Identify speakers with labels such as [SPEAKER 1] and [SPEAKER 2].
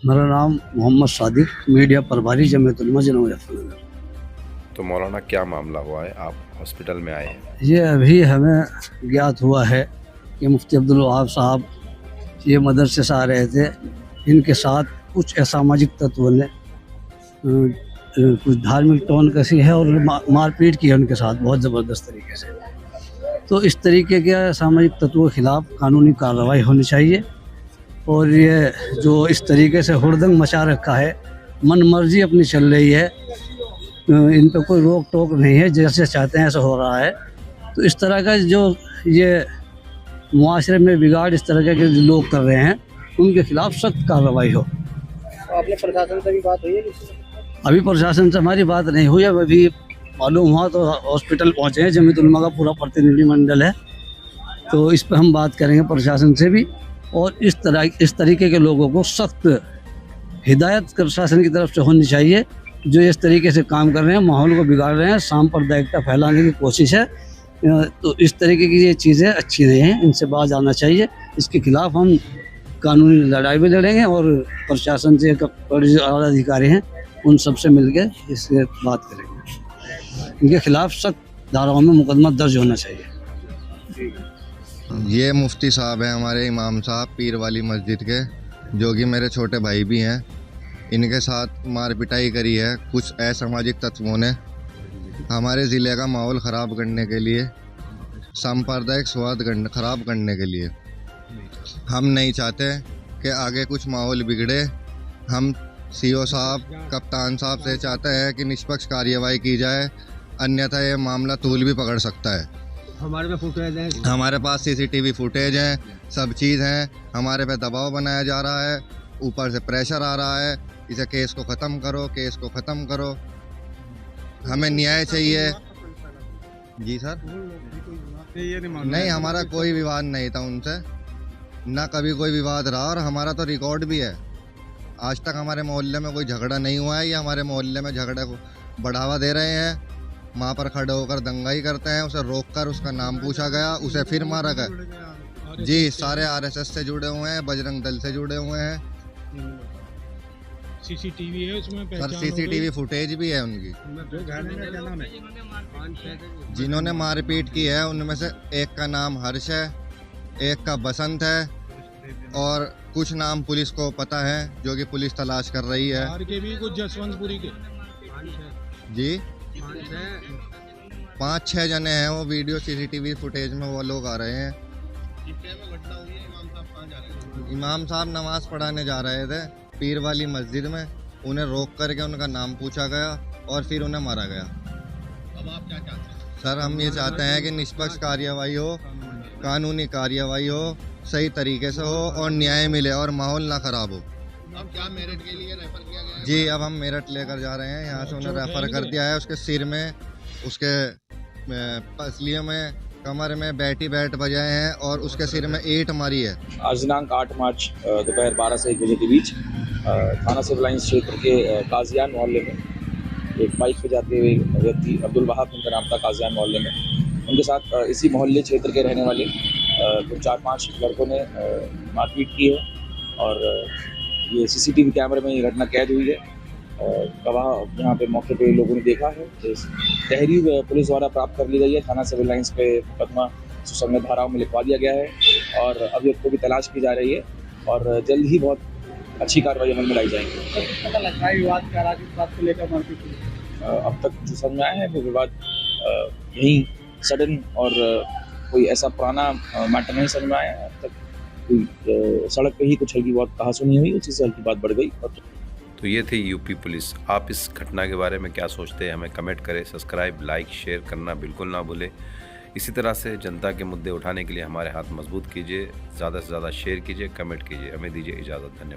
[SPEAKER 1] मेरा नाम मोहम्मद सादिक, मीडिया प्रभारी जमीयतुल उलमा मुजफ्फरनगर।
[SPEAKER 2] तो मौलाना क्या मामला हुआ है, आप हॉस्पिटल में आए हैं?
[SPEAKER 1] ये अभी हमें ज्ञात हुआ है कि मुफ्ती अब्दुल वहाब साहब ये मदरसे से आ रहे थे। इनके साथ कुछ असामाजिक तत्वों ने कुछ धार्मिक टोन कसी है और मारपीट की है उनके साथ बहुत ज़बरदस्त तरीके से। तो इस तरीके के असामाजिक तत्वों के खिलाफ कानूनी कार्रवाई होनी चाहिए। और ये जो इस तरीके से हुड़दंग मचा रखा है, मन मर्जी अपनी चल रही है, इन पर कोई रोक टोक नहीं है, जैसे चाहते हैं ऐसा हो रहा है। तो इस तरह का जो ये मुआशरे में बिगाड़ इस तरह के लोग कर रहे हैं, उनके खिलाफ सख्त कार्रवाई हो।
[SPEAKER 3] आपने प्रशासन से भी बात हुई है?
[SPEAKER 1] अभी प्रशासन से हमारी बात नहीं हुई है, अभी मालूम हुआ तो हॉस्पिटल पहुँचे हैं, जमीयतुल उलमा का पूरा प्रतिनिधिमंडल है, तो इस पर हम बात करेंगे प्रशासन से भी। और इस तरीके के लोगों को सख्त हिदायत प्रशासन की तरफ से होनी चाहिए, जो इस तरीके से काम कर रहे हैं, माहौल को बिगाड़ रहे हैं, सांप्रदायिकता फैलाने की कोशिश है। तो इस तरीके की ये चीज़ें अच्छी नहीं हैं, इनसे बाज आना चाहिए। इसके खिलाफ हम कानूनी लड़ाई भी लड़ेंगे और प्रशासन से जो आला अधिकारी हैं उन सबसे मिलकर इससे बात करेंगे। इनके खिलाफ सख्त धाराओं में मुकदमा दर्ज होना चाहिए।
[SPEAKER 4] ये मुफ्ती साहब हैं, हमारे इमाम साहब पीर वाली मस्जिद के, जो कि मेरे छोटे भाई भी हैं। इनके साथ मार पिटाई करी है कुछ असामाजिक तत्वों ने, हमारे ज़िले का माहौल ख़राब करने के लिए, सांप्रदायिक सौहार्द ख़राब करने के लिए। हम नहीं चाहते कि आगे कुछ माहौल बिगड़े। हम सीओ साहब, कप्तान साहब से चाहते हैं कि निष्पक्ष कार्रवाई की जाए, अन्यथा ये मामला तूल भी पकड़ सकता है।
[SPEAKER 3] हमारे पे फुटेज है,
[SPEAKER 4] हमारे पास सीसीटीवी फुटेज हैं, सब चीज़ हैं। हमारे पे दबाव बनाया जा रहा है, ऊपर से प्रेशर आ रहा है, इसे केस को ख़त्म करो, केस को ख़त्म करो। हमें न्याय चाहिए। जी सर, नहीं हमारा कोई विवाद नहीं था उनसे, ना कभी कोई विवाद रहा, और हमारा तो रिकॉर्ड भी है। आज तक हमारे मोहल्ले में कोई झगड़ा नहीं हुआ है। ये हमारे मोहल्ले में झगड़े को बढ़ावा दे रहे हैं, वहाँ पर खड़े होकर दंगाई करते हैं। उसे रोककर उसका नाम पूछा गया, उसे फिर मारा गया। जी, सारे आरएसएस से जुड़े हुए हैं, बजरंग दल से जुड़े हुए हैं।
[SPEAKER 5] सीसीटीवी है उसमें,
[SPEAKER 4] सर सीसीटीवी फुटेज भी है उनकी। जिन्होंने मारपीट की है उनमें से एक का नाम हर्ष है, एक का बसंत है, और कुछ नाम पुलिस को पता है, जो कि पुलिस तलाश कर रही है।
[SPEAKER 5] के भी कुछ जसवंतपुरी के
[SPEAKER 4] जी 5-6 जने हैं, वो वीडियो सीसीटीवी फुटेज में वो लोग आ रहे हैं। इमाम साहब नमाज पढ़ाने जा रहे थे पीर वाली मस्जिद में, उन्हें रोक करके उनका नाम पूछा गया और फिर उन्हें मारा गया।
[SPEAKER 3] अब आप क्या चाहते हैं?
[SPEAKER 4] सर हम ये चाहते हैं कि निष्पक्ष कार्रवाई हो, कानूनी कार्रवाई हो, सही तरीके से हो और न्याय मिले और माहौल ना ख़राब हो।
[SPEAKER 3] अब क्या मेरिट के लिए रेफर किया गया है?
[SPEAKER 4] जी, अब हम मेरठ लेकर जा रहे हैं, यहाँ से उन्हें रेफ़र कर दिया है। उसके सिर में, उसके पसलियों में, कमर में बैट बजाए हैं और उसके सिर में ईंट मारी है।
[SPEAKER 6] आज दिनांक 8 मार्च दोपहर 12 से 1 बजे के बीच थाना सिविल लाइंस क्षेत्र के काजियान मोहल्ले में एक बाइक पे जाते हुए व्यक्ति, अब्दुल वहाब उनका नाम था, काजियान मोहल्ले में, उनके साथ इसी मोहल्ले क्षेत्र के रहने वाले 4-5 लड़कों ने मारपीट की है। और ये सीसीटीवी कैमरे में ये घटना कैद हुई है। गवाह यहाँ पे मौके पे लोगों ने देखा है। तहरीर पुलिस द्वारा प्राप्त कर ली गई है। थाना सिविल लाइंस पे मुकदमा सुसंगत धाराओं में लिखवा दिया गया है और अभियुक्त को भी तलाश की जा रही है और जल्द ही बहुत अच्छी कार्रवाई अमल में लाई जाएगी।
[SPEAKER 3] पता लगा है विवाद क्या रहा, किस बात को लेकर मारपीट हुई?
[SPEAKER 6] अब तक जो समझ में आया है वो विवाद यहीं सडन और कोई ऐसा पुराना मैटर नहीं समझ में आया। अब तक कोई सड़क पे ही कुछ हल्की बहुत कहासुनी हुई, उसी से हल्की बात बढ़ गई।
[SPEAKER 2] तो ये थी यूपी पुलिस। आप इस घटना के बारे में क्या सोचते हैं, हमें कमेंट करें। सब्सक्राइब, लाइक, शेयर करना बिल्कुल ना भूलें। इसी तरह से जनता के मुद्दे उठाने के लिए हमारे हाथ मजबूत कीजिए, ज़्यादा से ज़्यादा शेयर कीजिए, कमेंट कीजिए। हमें दीजिए इजाज़त। धन्यवाद।